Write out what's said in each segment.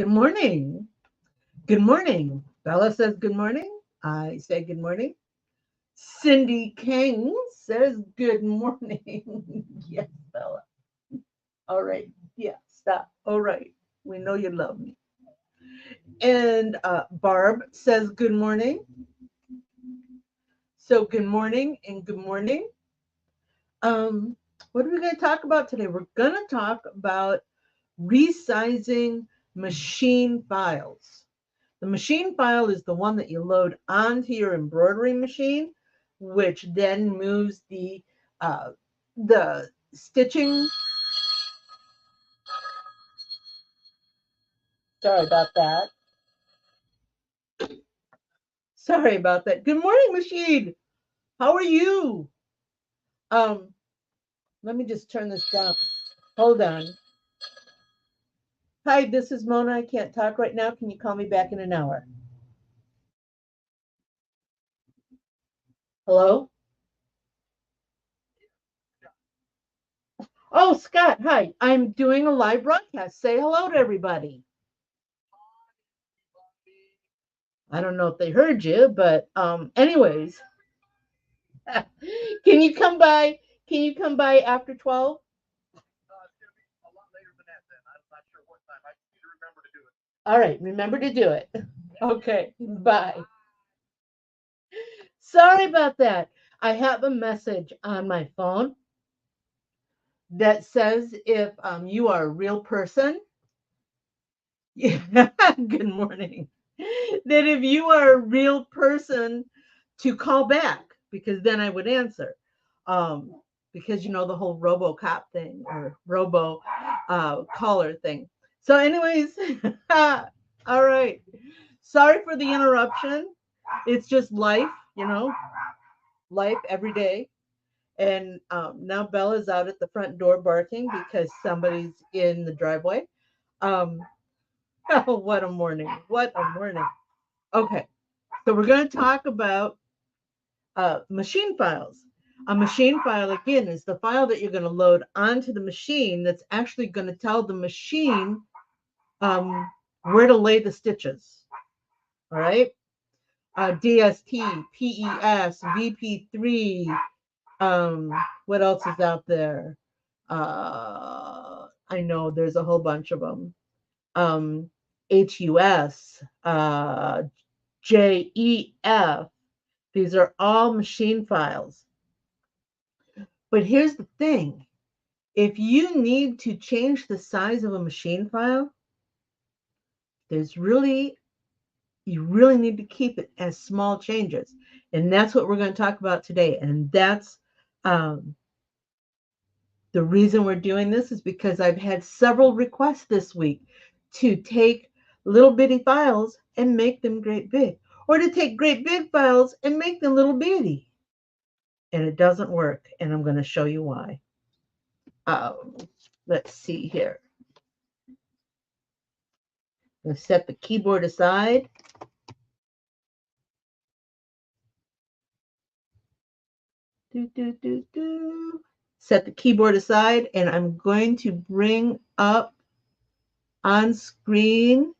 Good morning. Good morning. Bella says good morning. I say good morning. Cindy King says good morning. Yes, Bella. All right. Yeah, stop. All right. We know you love me. And Barb says good morning. So good morning and good morning. Um, what are we going to talk about today? We're going to talk about resizing machine files. The machine file is the one that you load onto your embroidery machine, which then moves the stitching. Sorry about that. Sorry about that. Good morning, machine. How are you? Um, Let me just turn this down. Hold on. Hi, this is Mona. I can't talk right now. Can you call me back in an hour? Hello? Oh, Scott, hi. I'm doing a live broadcast. Say hello to everybody. I don't know if they heard you, but anyways, can you come by? Can you come by after 12? All right, remember to do it. Okay, bye. Sorry about that. I have a message on my phone that says if you are a real person, good morning. That if you are a real person to call back, because then I would answer. Um, because you know the whole RoboCop thing or robo caller thing. So, anyways, all right. Sorry for the interruption. It's just life, life every day. And now Bella's out at the front door barking because somebody's in the driveway. Um, oh, what a morning! What a morning! Okay, so we're going to talk about machine files. A machine file, again, is the file that you're going to load onto the machine that's actually going to tell the machine where to lay the stitches. All right? DST, PES, VP3. What else is out there? I know there's a whole bunch of them. HUS, JEF. These are all machine files. But here's the thing. If you need to change the size of a machine file, you really need to keep it as small changes. And that's what we're going to talk about today. And that's um, the reason we're doing this is because I've had several requests this week to take little bitty files and make them great big, or to take great big files and make them little bitty. And it doesn't work. And I'm going to show you why. Um, let's see here. I'm going to set the keyboard aside. Set the keyboard aside, and I'm going to bring up on screen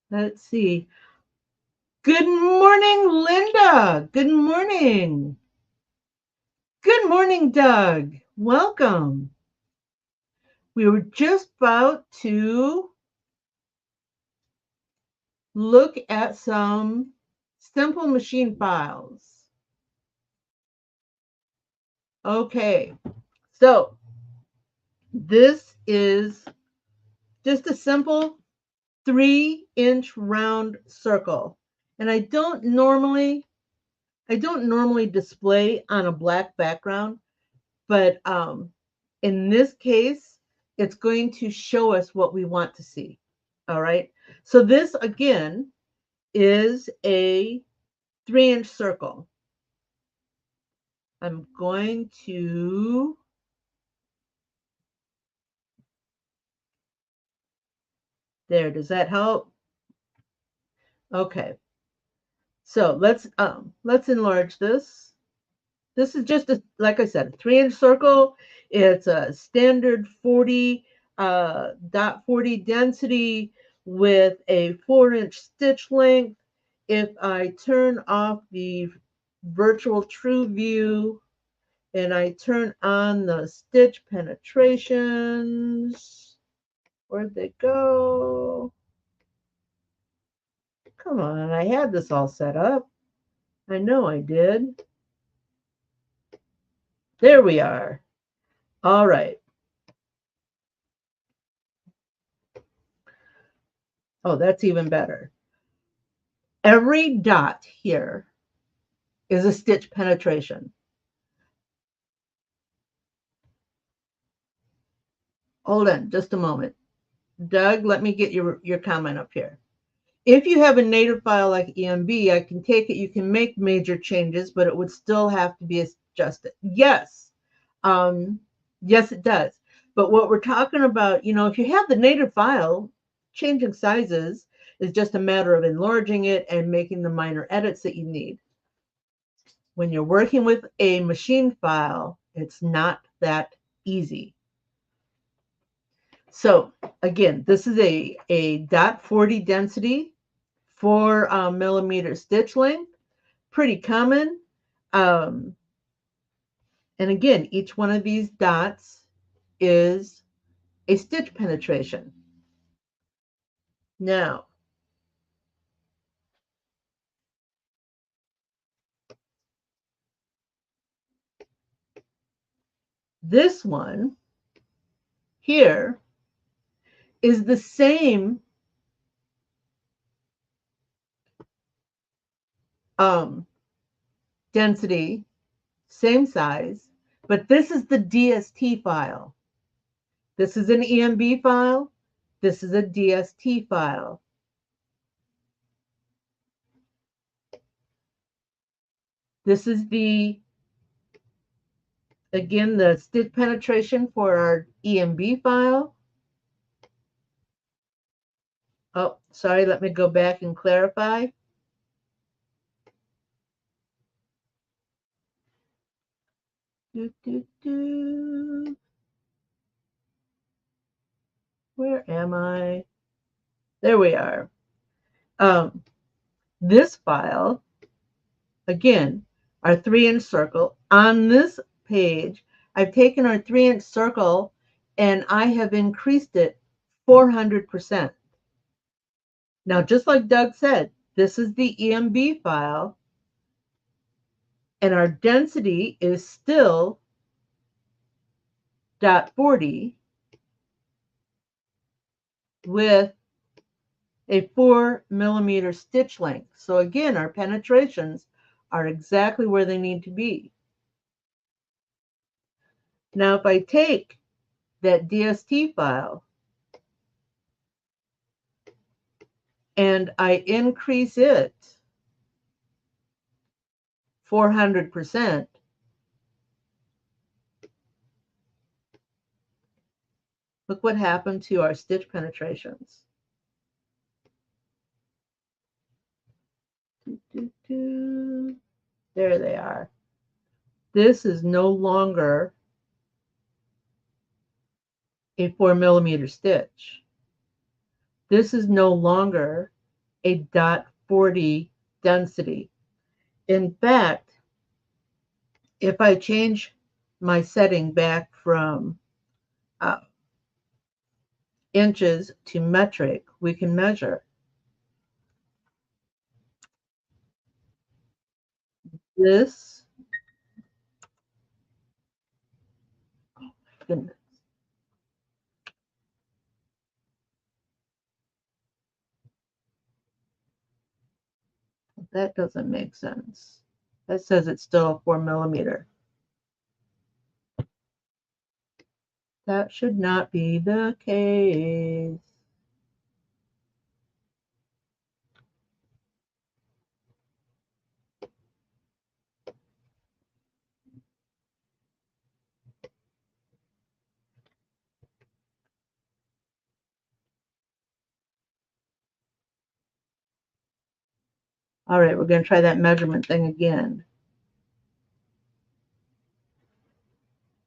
let's see. Good morning, Linda. Good morning. Good morning, Doug. Welcome. We were just about to look at some simple machine files. Okay, so this is just a simple 3-inch round circle. And I don't normally display on a black background, but in this case, it's going to show us what we want to see. All right. So this again is a 3-inch circle. I'm going to there. Does that help? Okay. So let's enlarge this. This is just a, like I said, a 3-inch circle. It's a standard 40 dot 40 density with a 4-inch stitch length. If I turn off the virtual true view and I turn on the stitch penetrations, where'd they go? Come on, I had this all set up. I know I did. There we are. All right. Oh, that's even better. Every dot here is a stitch penetration. Hold on just a moment. Doug, let me get your comment up here. If you have a native file like EMB, I can take it, you can make major changes, but it would still have to be adjusted. Yes. Yes, it does. But what we're talking about, if you have the native file, changing sizes is just a matter of enlarging it and making the minor edits that you need. When you're working with a machine file, it's not that easy. So again, this is a dot 40 density, 4 millimeter stitch length, pretty common. And again, each one of these dots is a stitch penetration. Now, this one here is the same density, same size, but this is the DST file. This is an EMB file. This is a DST file. This is again, the stitch penetration for our EMB file. Oh, sorry, let me go back and clarify. Where am I? There we are. This file, again, our 3-inch circle. On this page, I've taken our 3-inch circle and I have increased it 400%. Now, just like Doug said, this is the EMB file, and our density is still .40 with a 4 millimeter stitch length. So again, our penetrations are exactly where they need to be. Now, if I take that DST file and I increase it 400%, look what happened to our stitch penetrations. There they are. This is no longer a 4 millimeter stitch. This is no longer a .40 density. In fact, if I change my setting back from inches to metric, we can measure. This, oh my goodness. That doesn't make sense. That says it's still a 4 millimeter. That should not be the case. All right, we're going to try that measurement thing again.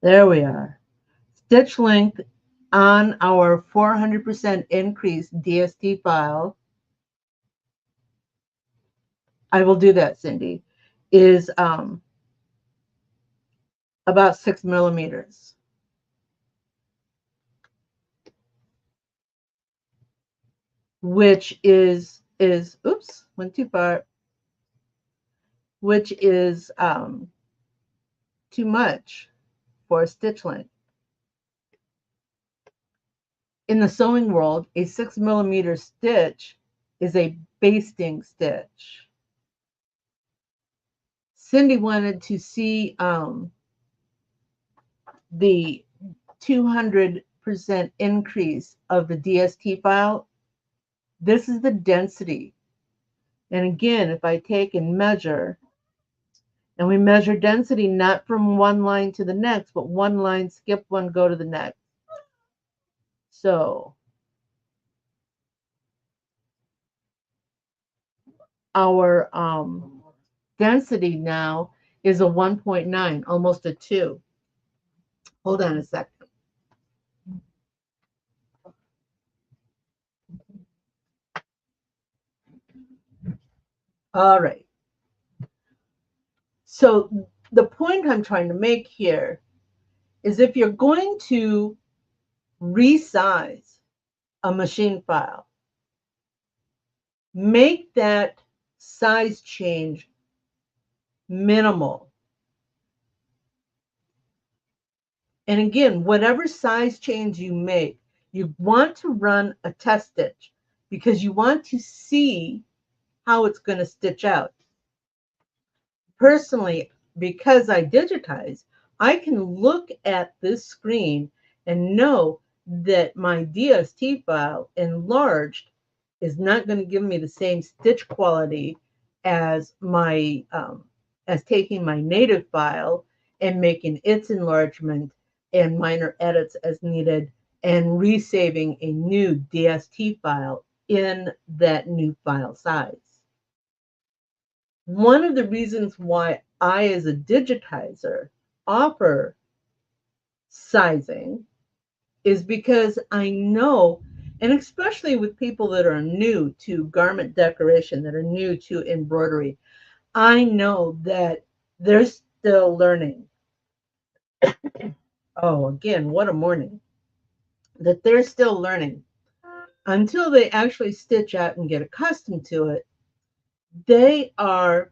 There we are. Stitch length on our 400% increase DST file, I will do that, Cindy, is about 6 millimeters. Which is oops, went too far, which is too much for a stitch length. In the sewing world, a 6 millimeter stitch is a basting stitch. Cindy wanted to see the 200% increase of the DST file. This is the density. And again, if I take and measure, and we measure density not from one line to the next, but one line, skip one, go to the next. So our density now is a 1.9, almost a 2. Hold on a second. All right. So the point I'm trying to make here is if you're going to resize a machine file, make that size change minimal. And again, whatever size change you make, you want to run a test stitch because you want to see how it's going to stitch out. Personally, because I digitize, I can look at this screen and know that my DST file enlarged is not going to give me the same stitch quality as my as taking my native file and making its enlargement and minor edits as needed and resaving a new DST file in that new file size. One of the reasons why I, as a digitizer, offer sizing is because I know, and especially with people that are new to garment decoration, that are new to embroidery, I know that they're still learning. Oh, again, what a morning. That they're still learning. Until they actually stitch out and get accustomed to it, they are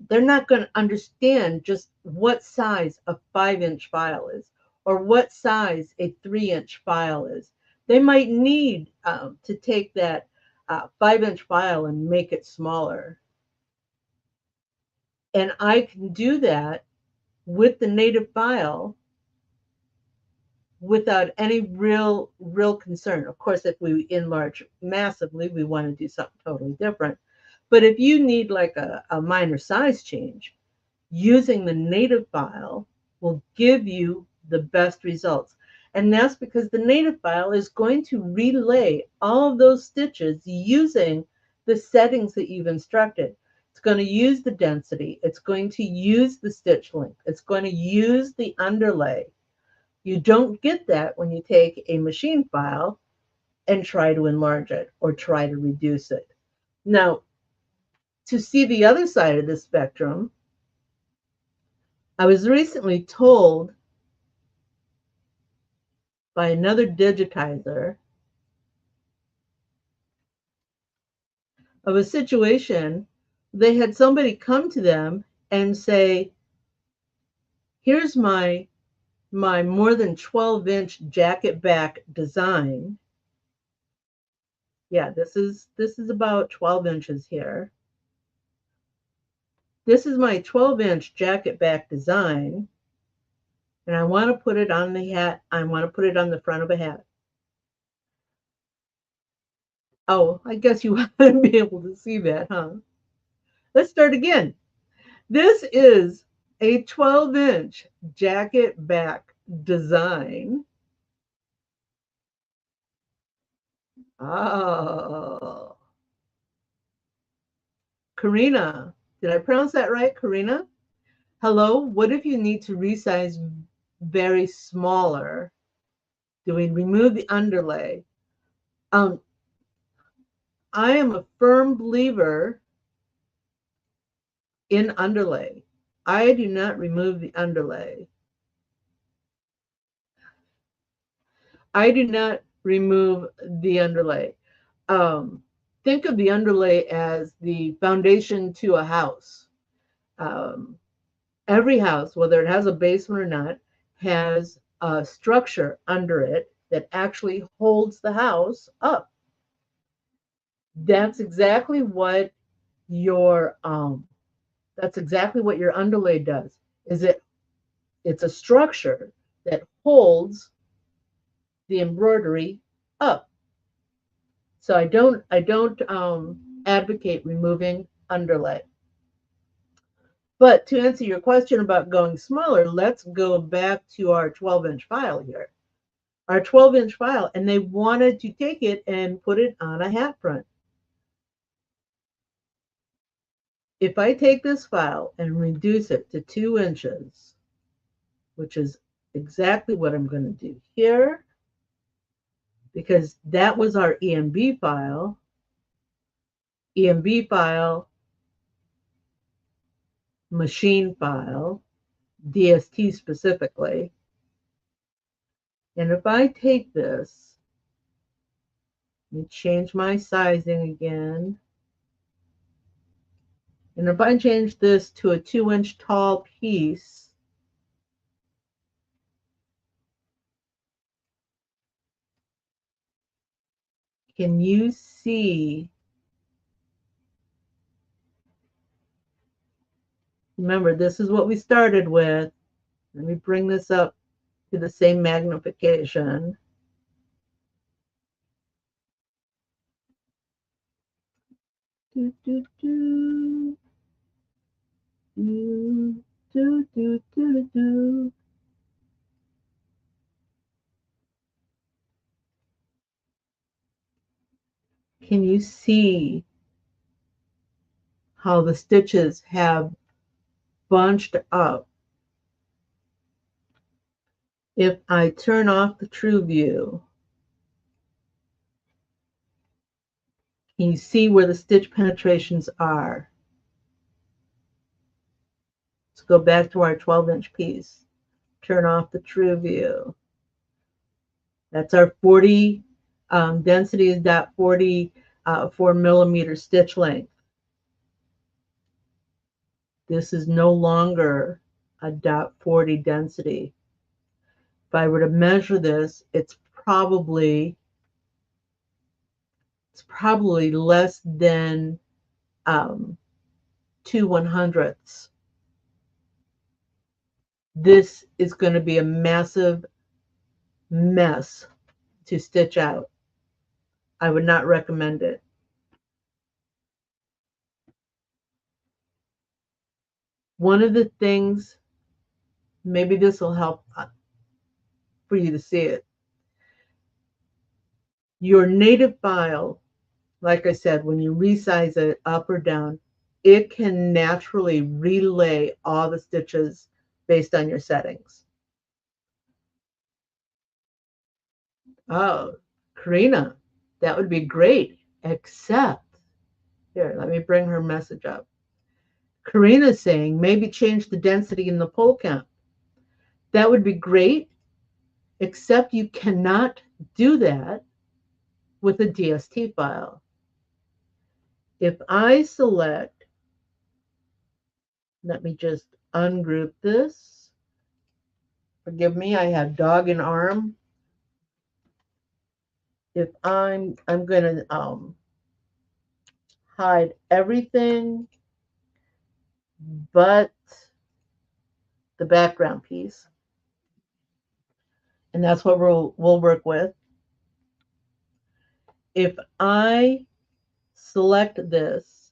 they're not going to understand just what size a 5-inch file is or what size a 3-inch file is. They might need to take that 5-inch file and make it smaller. And I can do that with the native file without any real concern. Of course, if we enlarge massively, we want to do something totally different. But if you need like a minor size change, using the native file will give you the best results. And that's because the native file is going to relay all of those stitches using the settings that you've instructed. It's going to use the density. It's going to use the stitch length. It's going to use the underlay. You don't get that when you take a machine file and try to enlarge it or try to reduce it. Now, to see the other side of the spectrum, I was recently told by another digitizer of a situation. They had somebody come to them and say, here's my more than 12-inch jacket back design. Yeah, this is about 12 inches here. This is my 12-inch jacket back design, and I want to put it on the hat. I want to put it on the front of a hat. Oh, I guess you want to be able to see that, huh? Let's start again. This is a 12-inch jacket back design. Oh, Karina. Did I pronounce that right, Karina? Hello, what if you need to resize very smaller? Do we remove the underlay? Um, I am a firm believer in underlay. I do not remove the underlay. I do not remove the underlay. Um, think of the underlay as the foundation to a house. Um, every house, whether it has a basement or not, has a structure under it that actually holds the house up. That's exactly what your that's exactly what your underlay does. Is it's a structure that holds the embroidery up. So I don't advocate removing underlay. But to answer your question about going smaller, let's go back to our 12-inch file here. Our 12-inch file, and they wanted to take it and put it on a hat front. If I take this file and reduce it to 2 inches, which is exactly what I'm going to do here, because that was our EMB file, machine file, DST specifically. And if I take this, let me change my sizing again. And if I change this to a 2-inch tall piece, can you see? Remember, this is what we started with. Let me bring this up to the same magnification. Do, do, do. Do, do, do, do, do. Can you see how the stitches have bunched up? If I turn off the true view, can you see where the stitch penetrations are? Let's go back to our 12-inch piece. Turn off the true view. That's our 40, density is dot 40, 4 millimeter stitch length. This is no longer a dot 40 density. If I were to measure this, it's probably less than 2/100ths. This is going to be a massive mess to stitch out. I would not recommend it. One of the things, maybe this will help for you to see it. Your native file, like I said, when you resize it up or down, it can naturally relay all the stitches based on your settings. Oh, Karina, that would be great, except, here, let me bring her message up. Karina's saying maybe change the density in the pole count. That would be great, except you cannot do that with a DST file. If I select, let me just ungroup this. Forgive me, I have dog and arm. If I'm going to hide everything but the background piece. And that's what we'll work with. If I select this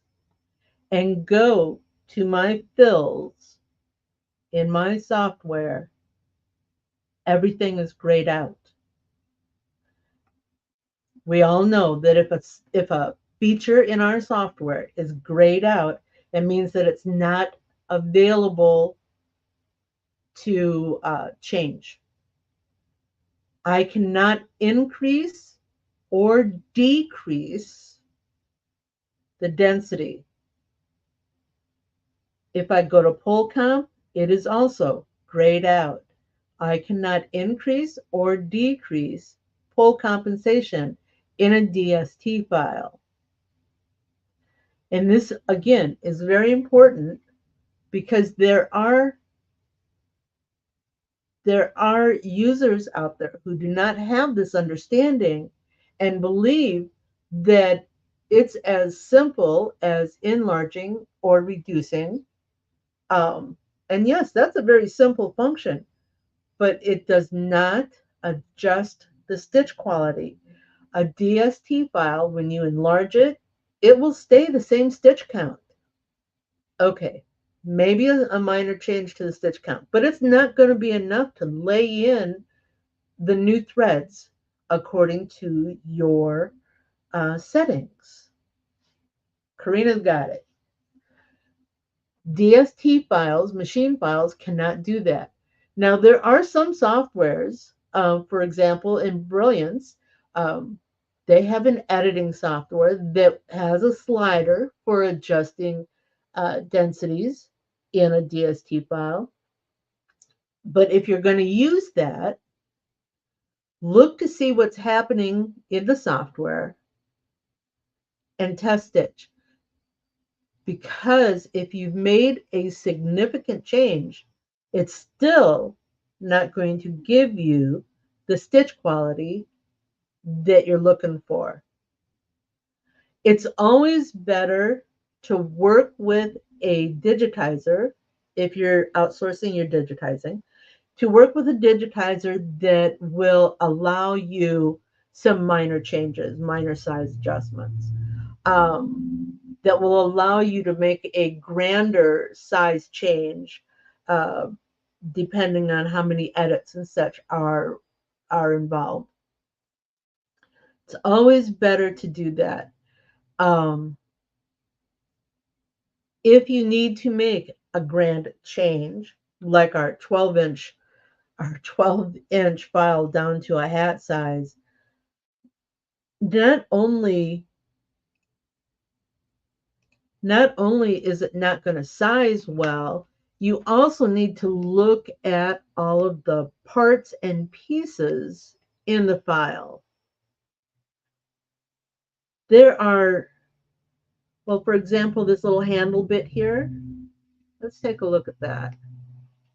and go to my fills in my software, everything is grayed out. We all know that if a feature in our software is grayed out, it means that it's not available to change. I cannot increase or decrease the density. If I go to pole comp, it is also grayed out. I cannot increase or decrease pole compensation in a DST file. And this, again, is very important because there are users out there who do not have this understanding and believe that it's as simple as enlarging or reducing. Um, and yes, that's a very simple function, but it does not adjust the stitch quality. A DST file, when you enlarge it, it will stay the same stitch count. Okay, maybe a minor change to the stitch count, but it's not going to be enough to lay in the new threads according to your settings. Karina's got it. DST files, machine files, cannot do that. Now, there are some softwares, for example, in Brilliance, um, they have an editing software that has a slider for adjusting densities in a DST file. But if you're going to use that, look to see what's happening in the software and test stitch. Because if you've made a significant change, it's still not going to give you the stitch quality that you're looking for. It's always better to work with a digitizer if you're outsourcing your digitizing, to work with a digitizer that will allow you some minor changes, minor size adjustments. That will allow you to make a grander size change, uh, depending on how many edits and such are involved. It's always better to do that. Um, if you need to make a grand change, like our 12-inch file down to a hat size, not only is it not going to size well, you also need to look at all of the parts and pieces in the file. There are, well, for example, this little handle bit here. Let's take a look at that.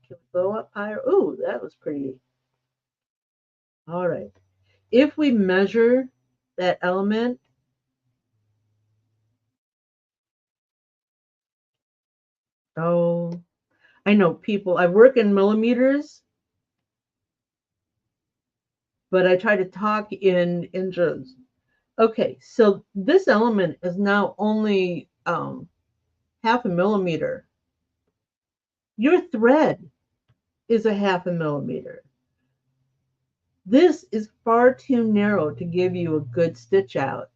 Can we go up higher? Ooh, that was pretty. All right. If we measure that element, oh, I know people, I work in millimeters, but I try to talk in inches. Okay, so this element is now only half a millimeter. Your thread is a half a millimeter. This is far too narrow to give you a good stitch out.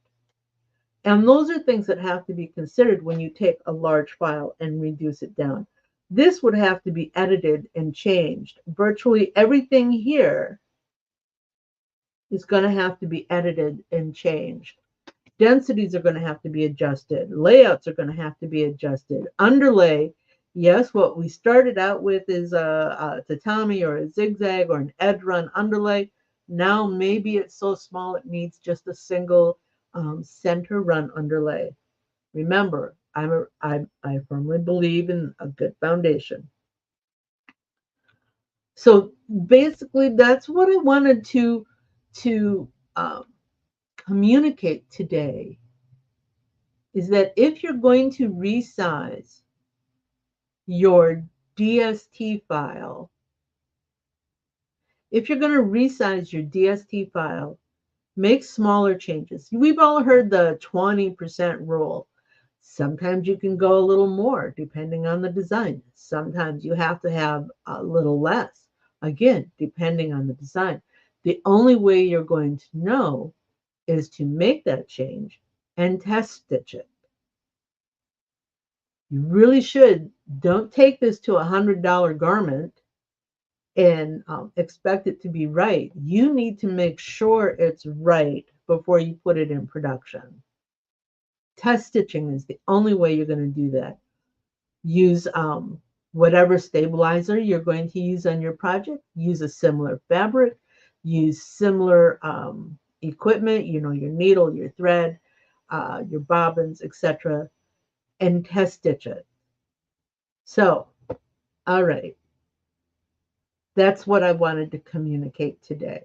And those are things that have to be considered when you take a large file and reduce it down. This would have to be edited and changed. Virtually everything here is going to have to be edited and changed. Densities are going to have to be adjusted. Layouts are going to have to be adjusted. Underlay, yes, what we started out with is a tatami or a zigzag or an edge run underlay. Now maybe it's so small it needs just a single center run underlay. Remember, I firmly believe in a good foundation. So basically, that's what I wanted to communicate today, is that if you're going to resize your DST file, make smaller changes. We've all heard the 20% rule. Sometimes you can go a little more depending on the design. Sometimes you have to have a little less, again, depending on the design. The only way you're going to know is to make that change and test stitch it. You really should. Don't take this to $100 garment and expect it to be right. You need to make sure it's right before you put it in production. Test stitching is the only way you're going to do that. Use whatever stabilizer you're going to use on your project. Use a similar fabric. Use similar equipment, your needle, your thread, your bobbins, etc., and test stitch it. So, all right. That's what I wanted to communicate today,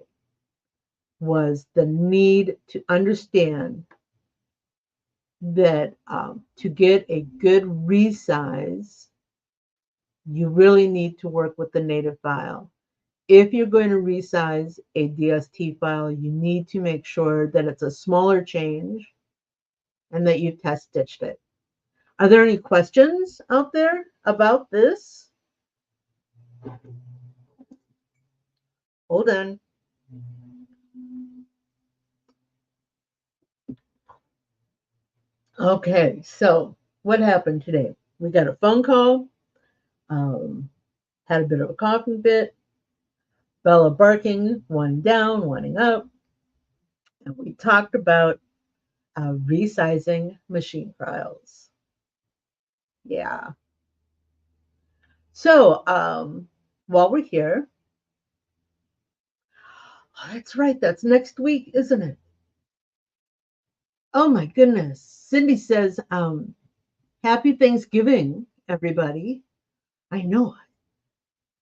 was the need to understand that to get a good resize, you really need to work with the native file. If you're going to resize a DST file, you need to make sure that it's a smaller change and that you've test stitched it. Are there any questions out there about this? Hold on. Okay, so what happened today? We got a phone call, had a bit of a coughing fit, Bella barking, one down, one up, and we talked about resizing machine files. Yeah. So while we're here, oh, that's right, that's next week, isn't it? Oh my goodness. Cindy says, Happy Thanksgiving, everybody. I know.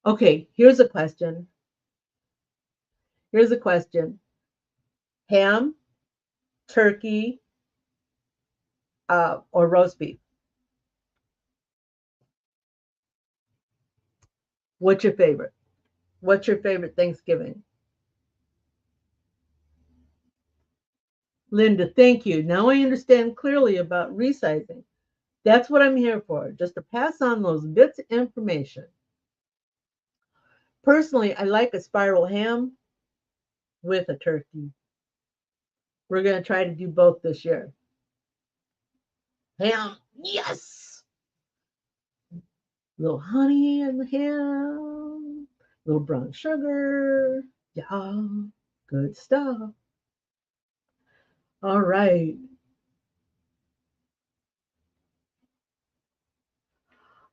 Okay, here's a question. Ham, turkey, or roast beef? What's your favorite? What's your favorite Thanksgiving? Linda, thank you. Now I understand clearly about resizing. That's what I'm here for, just to pass on those bits of information. Personally, I like a spiral ham with a turkey. We're going to try to do both this year. Ham, yes! Little honey in the ham, little brown sugar. Yeah, good stuff. All right.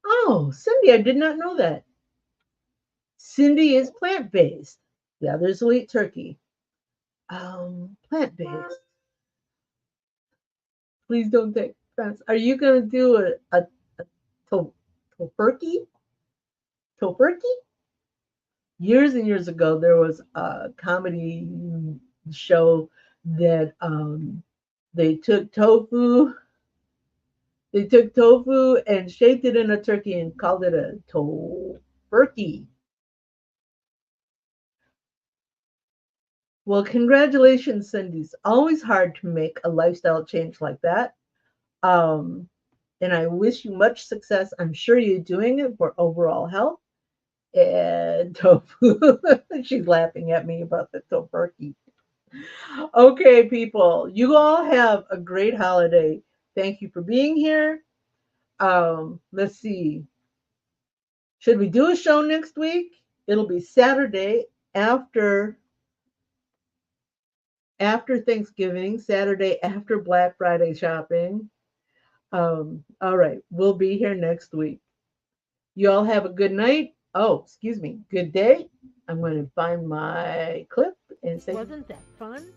Oh, Cindy, I did not know that. Cindy is plant-based. The others will eat turkey. Plant-based. Please don't take offense. Are you going to do a tofurkey? Tofurkey? Years and years ago, there was a comedy show that they took tofu. They took tofu and shaped it in a turkey and called it a tofurkey. Well, congratulations, Cindy. It's always hard to make a lifestyle change like that. And I wish you much success. I'm sure you're doing it for overall health. And tofu. She's laughing at me about the tofurkey. Okay, people, you all have a great holiday. Thank you for being here. Let's see. Should we do a show next week? It'll be Saturday after Thanksgiving, Saturday after Black Friday shopping. All right, we'll be here next week. You all have a good night. Oh, excuse me, good day. I'm going to find my clip and say, wasn't that fun?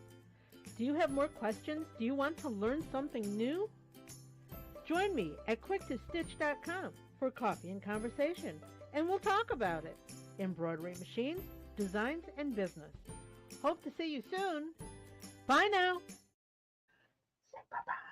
Do you have more questions? Do you want to learn something new? Join me at quicktostitch.com for coffee and conversation, and we'll talk about it. Embroidery machines, designs, and business. Hope to see you soon. Bye now. Say bye-bye.